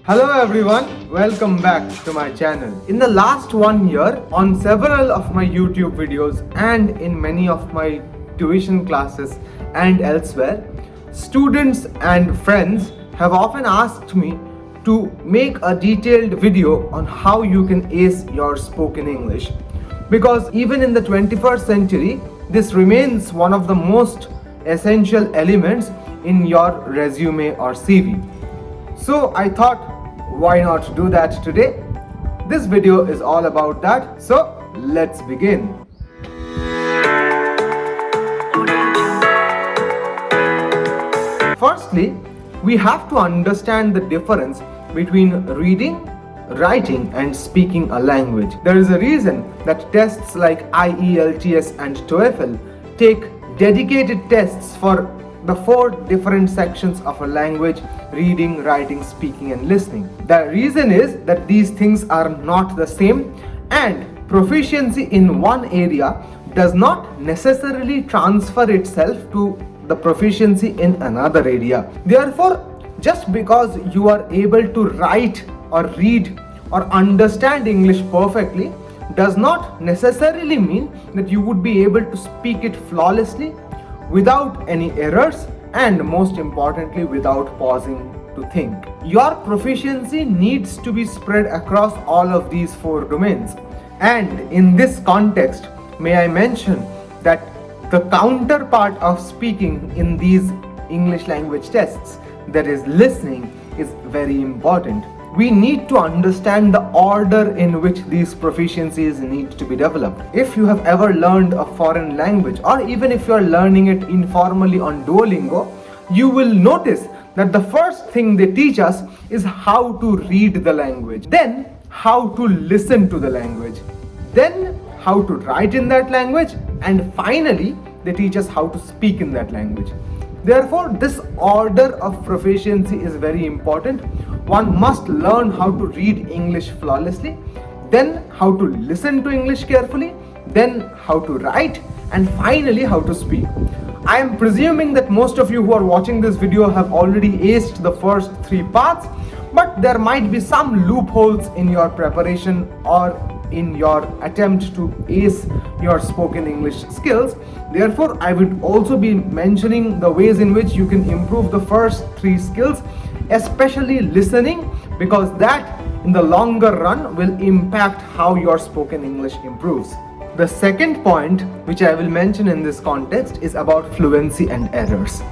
Hello everyone, welcome back to my channel. In the last 1 year, on several of my YouTube videos and in many of my tuition classes and elsewhere, students and friends have often asked me to make a detailed video on how you can ace your spoken English. Because even in the 21st century, this remains one of the most essential elements in your resume or CV. So I thought, why not do that today? This video is all about that, so let's begin. Firstly, we have to understand the difference between reading, writing and speaking a language. There is a reason that tests like IELTS and TOEFL take dedicated tests for the 4 different sections of a language: reading, writing, speaking and listening. The reason is that these things are not the same, and proficiency in one area does not necessarily transfer itself to the proficiency in another area. Therefore, just because you are able to write or read or understand English perfectly does not necessarily mean that you would be able to speak it flawlessly, without any errors, and most importantly without pausing to think. Your proficiency needs to be spread across all of these 4 domains. And in this context, may I mention that the counterpart of speaking in these English language tests, that is listening, is very important. We need to understand the order in which these proficiencies need to be developed. If you have ever learned a foreign language, or even if you are learning it informally on Duolingo, you will notice that the first thing they teach us is how to read the language, then how to listen to the language, then how to write in that language, and finally they teach us how to speak in that language. Therefore, this order of proficiency is very important. One must learn how to read English flawlessly, then how to listen to English carefully, then how to write, and finally how to speak. I am presuming that most of you who are watching this video have already aced the first 3 parts, but there might be some loopholes in your preparation or in your attempt to ace your spoken English skills. Therefore, I would also be mentioning the ways in which you can improve the first 3 skills, especially listening, because that in the longer run will impact how your spoken English improves. The second point which I will mention in this context is about fluency and errors.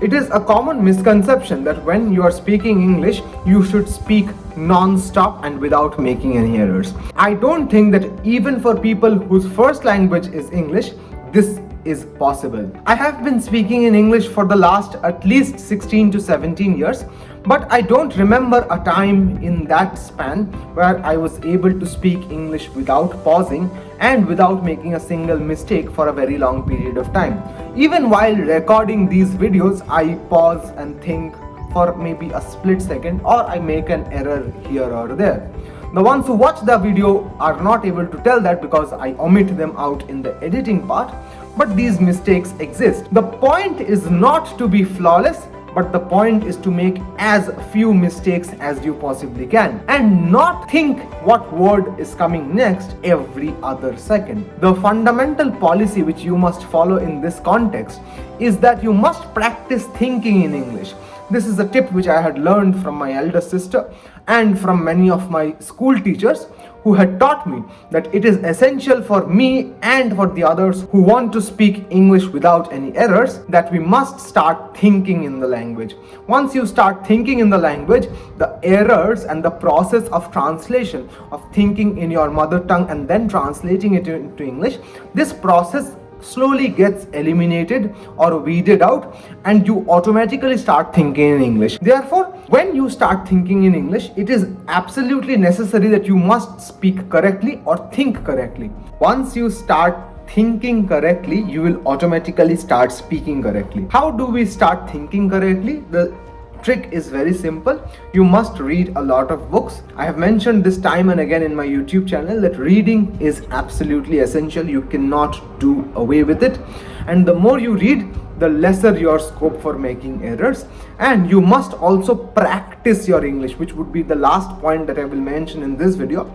It is a common misconception that when you are speaking English, you should speak non-stop and without making any errors. I don't think that even for people whose first language is English, this is possible. I have been speaking in English for the last at least 16 to 17 years, but I don't remember a time in that span where I was able to speak English without pausing and without making a single mistake for a very long period of time. Even while recording these videos, I pause and think for maybe a split second, or I make an error here or there. The ones who watch the video are not able to tell that because I omit them out in the editing part, but these mistakes exist. The point is not to be flawless, but the point is to make as few mistakes as you possibly can and not think what word is coming next every other second. The fundamental policy which you must follow in this context is that you must practice thinking in English. This is a tip which I had learned from my elder sister and from many of my school teachers, who had taught me that it is essential for me and for the others who want to speak English without any errors that we must start thinking in the language. Once you start thinking in the language, the errors and the process of translation, of thinking in your mother tongue and then translating it into English, this process slowly gets eliminated or weeded out, and you automatically start thinking in English. Therefore, when you start thinking in English, it is absolutely necessary that you must speak correctly or think correctly. Once you start thinking correctly, you will automatically start speaking correctly. How do we start thinking correctly? The trick is very simple. You must read a lot of books. I have mentioned this time and again in my YouTube channel that reading is absolutely essential. You cannot do away with it. And the more you read, the lesser your scope for making errors. And you must also practice your English, which would be the last point that I will mention in this video.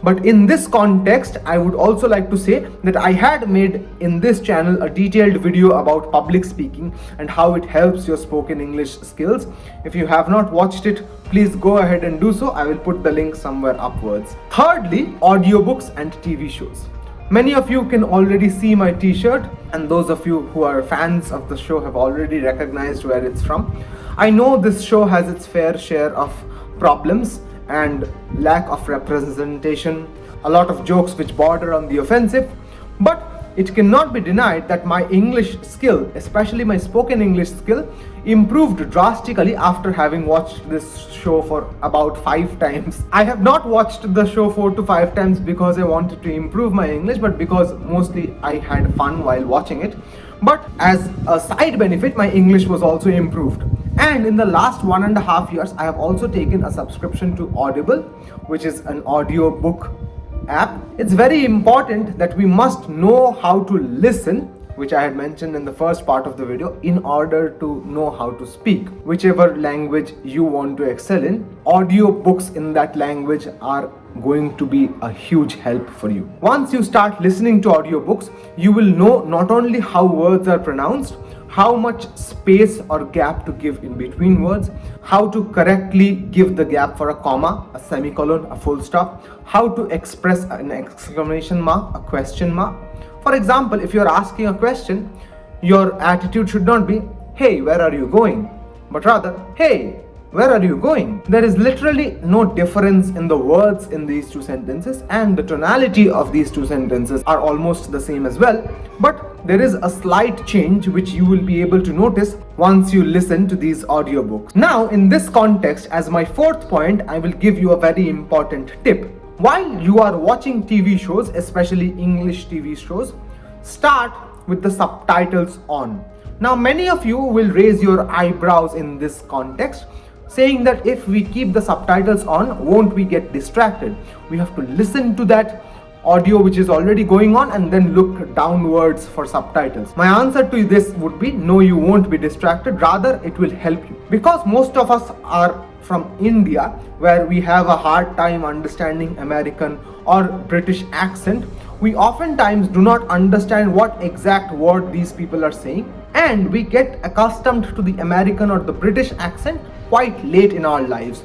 But in this context, I would also like to say that I had made in this channel a detailed video about public speaking and how it helps your spoken English skills. If you have not watched it, please go ahead and do so. I will put the link somewhere upwards. Thirdly, audiobooks and TV shows. Many of you can already see my t-shirt, and those of you who are fans of the show have already recognized where it's from. I know this show has its fair share of problems and lack of representation, a lot of jokes which border on the offensive, but it cannot be denied that my English skill, especially my spoken English skill, improved drastically after having watched this show for about 5 times. I have not watched the show 4 to 5 times because I wanted to improve my English, but because mostly I had fun while watching it. But as a side benefit, my English was also improved. And in the last 1.5 years, I have also taken a subscription to Audible, which is an audiobook app. It's very important that we must know how to listen, which I had mentioned in the first part of the video, in order to know how to speak. Whichever language you want to excel in, audiobooks in that language are going to be a huge help for you. Once you start listening to audiobooks, you will know not only how words are pronounced, how much space or gap to give in between words, how to correctly give the gap for a comma, a semicolon, a full stop, how to express an exclamation mark, a question mark. For example, if you're asking a question, your attitude should not be, "Hey, where are you going?" but rather, "Hey, where are you going?" There is literally no difference in the words in these two sentences, and the tonality of these two sentences are almost the same as well. But there is a slight change which you will be able to notice once you listen to these audiobooks. Now, in this context, as my 4th point, I will give you a very important tip. While you are watching TV shows, especially English TV shows, start with the subtitles on. Now, many of you will raise your eyebrows in this context, saying that if we keep the subtitles on, won't we get distracted? We have to listen to that audio which is already going on and then look downwards for subtitles. My answer to this would be no, you won't be distracted, rather it will help you. Because most of us are from India, where we have a hard time understanding American or British accent, we oftentimes do not understand what exact word these people are saying, and we get accustomed to the American or the British accent quite late in our lives.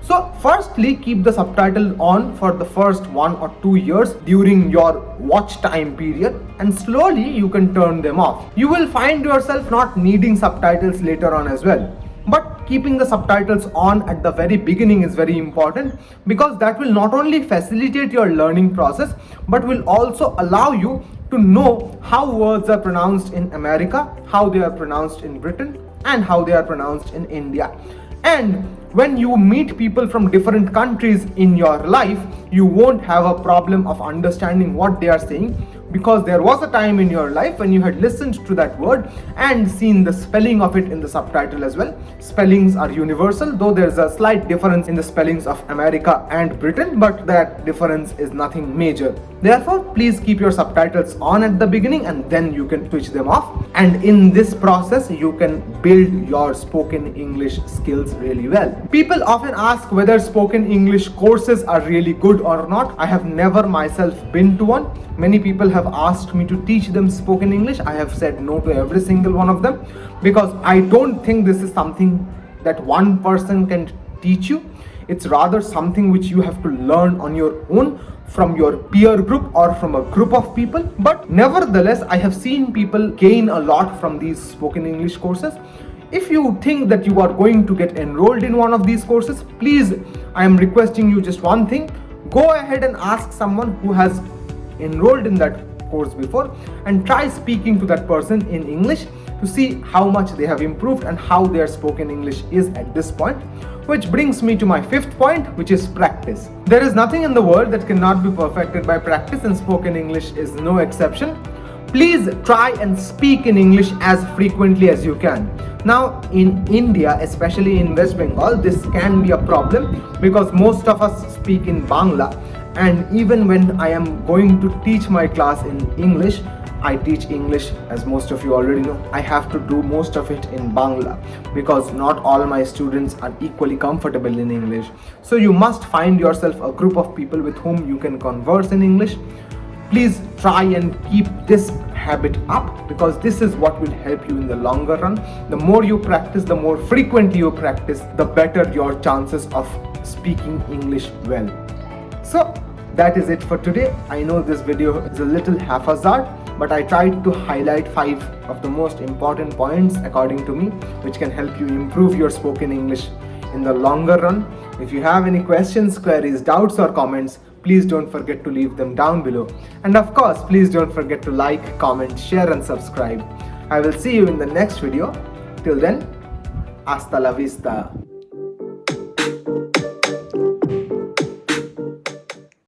So firstly, keep the subtitle on for the first 1 or 2 years during your watch time period, and slowly you can turn them off. You will find yourself not needing subtitles later on as well. But keeping the subtitles on at the very beginning is very important, because that will not only facilitate your learning process, but will also allow you to know how words are pronounced in America, how they are pronounced in Britain, and how they are pronounced in India. And when you meet people from different countries in your life, you won't have a problem of understanding what they are saying, because there was a time in your life when you had listened to that word and seen the spelling of it in the subtitle as well. Spellings are universal, though there's a slight difference in the spellings of America and Britain, but that difference is nothing major. Therefore, please keep your subtitles on at the beginning and then you can switch them off. And in this process, you can build your spoken English skills really well. People often ask whether spoken English courses are really good or not. I have never myself been to one. Many people have asked me to teach them spoken English. I have said no to every single one of them, because I don't think this is something that one person can teach you. It's rather something which you have to learn on your own from your peer group or from a group of people. But nevertheless, I have seen people gain a lot from these spoken English courses. If you think that you are going to get enrolled in one of these courses, please, I am requesting you just one thing. Go ahead and ask someone who has enrolled in that course before and try speaking to that person in English to see how much they have improved and how their spoken English is at this point. Which brings me to my 5th point, which is practice. There is nothing in the world that cannot be perfected by practice, and spoken English is no exception. Please try and speak in English as frequently as you can. Now, in India, especially in West Bengal, this can be a problem because most of us speak in Bangla, and even when I am going to teach my class in English, I teach English, as most of you already know. I have to do most of it in Bangla because not all my students are equally comfortable in English. So you must find yourself a group of people with whom you can converse in English. Please try and keep this habit up, because this is what will help you in the longer run. The more you practice, the more frequently you practice, the better your chances of speaking English well. So that is it for today. I know this video is a little haphazard, but I tried to highlight 5 of the most important points according to me, which can help you improve your spoken English in the longer run. If you have any questions, queries, doubts or comments, please don't forget to leave them down below. And of course, please don't forget to like, comment, share and subscribe. I will see you in the next video. Till then, hasta la vista.